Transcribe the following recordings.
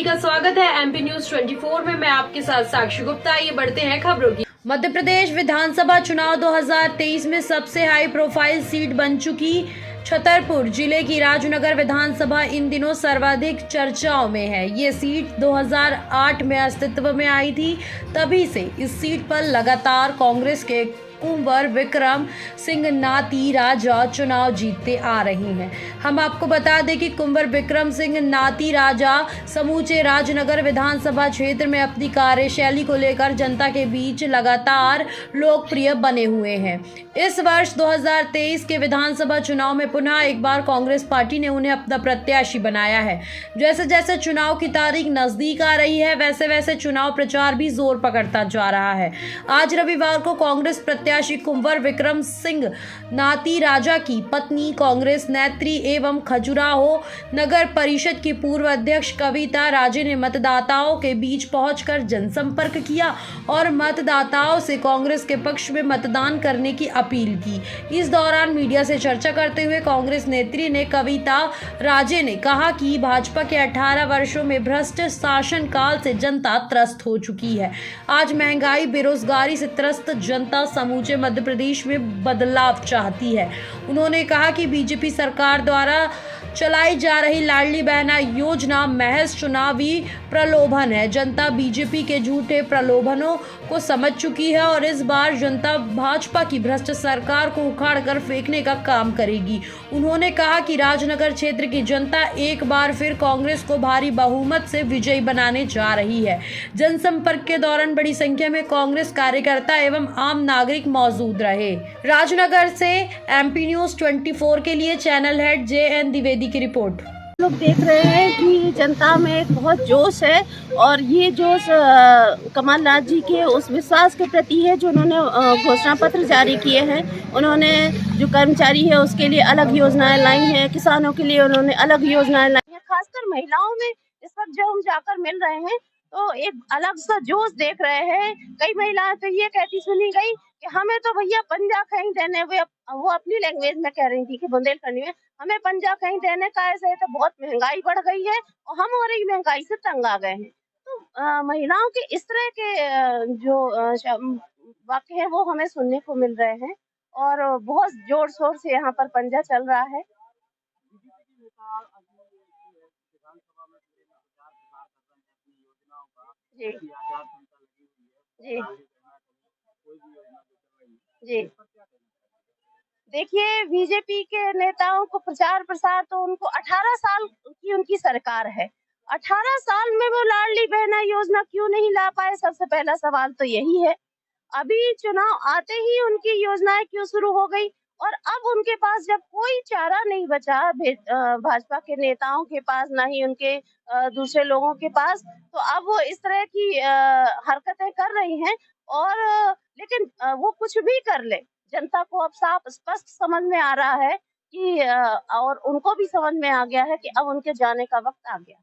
सभी का स्वागत है एमपी न्यूज 24 में। मैं आपके साथ साक्षी गुप्ता। ये बढ़ते हैं खबरों की। मध्य प्रदेश विधानसभा चुनाव 2023 में सबसे हाई प्रोफाइल सीट बन चुकी छतरपुर जिले की राजनगर विधानसभा इन दिनों सर्वाधिक चर्चाओं में है। ये सीट 2008 में अस्तित्व में आई थी। तभी से इस सीट पर लगातार कांग्रेस के कुंवर विक्रम सिंह नाती राजा चुनाव जीतते आ रही हैं। हम आपको बता दें कि कुंवर विक्रम सिंह नाती राजा समूचे राजनगर विधानसभा क्षेत्र में अपनी कार्यशैली को लेकर जनता के बीच लगातार लोकप्रिय बने हुए हैं। इस वर्ष 2023 के विधानसभा चुनाव में पुनः एक बार कांग्रेस पार्टी ने उन्हें अपना प्रत्याशी बनाया है। जैसे जैसे चुनाव की तारीख नजदीक आ रही है, वैसे वैसे चुनाव प्रचार भी जोर पकड़ता जा रहा है। आज रविवार को कांग्रेस प्रत्याशी कुंवर विक्रम सिंह नाती राजा की पत्नी, कांग्रेस नेत्री एवं खजुराहो नगर परिषद की पूर्व अध्यक्ष कविता राजे ने मतदाताओं के बीच पहुंचकर जनसंपर्क किया और मतदाताओं से कांग्रेस के पक्ष में मतदान करने की अपील की। इस दौरान मीडिया से चर्चा करते हुए कांग्रेस नेत्री ने कविता राजे ने कहा कि भाजपा के 18 वर्षों में भ्रष्ट शासन काल से जनता त्रस्त हो चुकी है। आज महंगाई, बेरोजगारी से त्रस्त जनता समूचे मध्य प्रदेश में बदलाव चाहती है। उन्होंने कहा कि बीजेपी सरकार द्वारा चलाई जा रही लाडली बहना योजना महज चुनावी प्रलोभन है। जनता बीजेपी के झूठे प्रलोभनों को समझ चुकी है और इस बार जनता भाजपा की भ्रष्ट सरकार को उखाड़कर फेंकने का काम करेगी। उन्होंने कहा कि राजनगर क्षेत्र की जनता एक बार फिर कांग्रेस को भारी बहुमत से विजयी बनाने जा रही है। जनसंपर्क के दौरान बड़ी संख्या में कांग्रेस कार्यकर्ता एवं आम नागरिक मौजूद रहे। राजनगर से एमपी न्यूज 24 के लिए चैनल हेड JN द्विवेदी की रिपोर्ट। लोग देख रहे हैं कि जनता में एक बहुत जोश है और ये जोश कमलनाथ जी के उस विश्वास के प्रति है जो उन्होंने घोषणा पत्र जारी किए हैं। उन्होंने जो कर्मचारी है उसके लिए अलग योजनाएं लाई हैं, किसानों के लिए उन्होंने अलग योजनाएं लाई हैं। खासकर महिलाओं में इस वक्त जब हम जाकर मिल रहे हैं तो एक अलग सा जोश देख रहे हैं। कई महिलाएं तो ये कहती सुनी गई कि हमें तो भैया पंजा कहीं देने, वो अपनी लैंग्वेज में कह रही थी कि बुंदेलखंडी में, हमें पंजा कहीं देने का ऐसे तो बहुत महंगाई बढ़ गई है और हम और ही महंगाई से तंग आ गए हैं। तो महिलाओं के इस तरह के जो वाक्य हैं वो हमें सुनने को मिल रहे हैं और बहुत जोर शोर से यहाँ पर पंजा चल रहा है। जी जी जी देखिए, बीजेपी के नेताओं को प्रचार प्रसार तो उनको 18 साल की उनकी सरकार है। 18 साल में वो लाडली बहना योजना क्यों नहीं ला पाए? सबसे पहला सवाल तो यही है। अभी चुनाव आते ही उनकी योजनाएं क्यों शुरू हो गई? और अब उनके पास जब कोई चारा नहीं बचा भाजपा के नेताओं के पास, ना ही उनके दूसरे लोगों के पास, तो अब वो इस तरह की हरकतें कर रही हैं। और लेकिन वो कुछ भी कर ले, जनता को अब साफ स्पष्ट समझ में आ रहा है कि और उनको भी समझ में आ गया है कि अब उनके जाने का वक्त आ गया।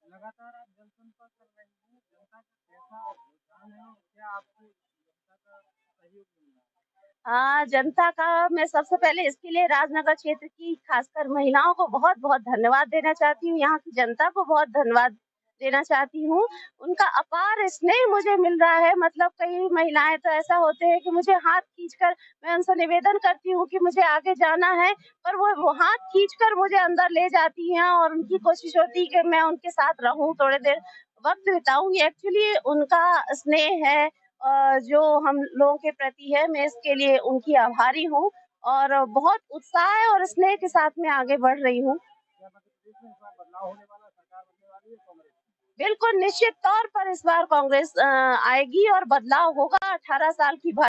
लगातार आप जनसंपर्क कर रहे हैं, जनता का कैसा रुझान है, क्या आपको जनता का सहयोग मिल रहा है? हाँ, जनता का मैं सबसे पहले इसके लिए राजनगर क्षेत्र की खासकर महिलाओं को बहुत बहुत धन्यवाद देना चाहती हूँ। यहाँ की जनता को बहुत धन्यवाद देना चाहती हूँ। उनका अपार स्नेह मुझे मिल रहा है। मतलब कई महिलाएं तो ऐसा होते हैं कि मुझे हाथ खींचकर, मैं उनसे निवेदन करती हूँ कि मुझे आगे जाना है, पर वो हाथ खींचकर मुझे अंदर ले जाती हैं और उनकी कोशिश होती है कि मैं उनके साथ रहूं, थोड़ी देर वक्त बिताऊं। ये एक्चुअली उनका स्नेह है जो हम लोगों के प्रति है। मैं इसके लिए उनकी आभारी हूँ और बहुत उत्साह और स्नेह के साथ में आगे बढ़ रही हूँ। बिल्कुल निश्चित तौर पर इस बार कांग्रेस आएगी और बदलाव होगा। 18 साल की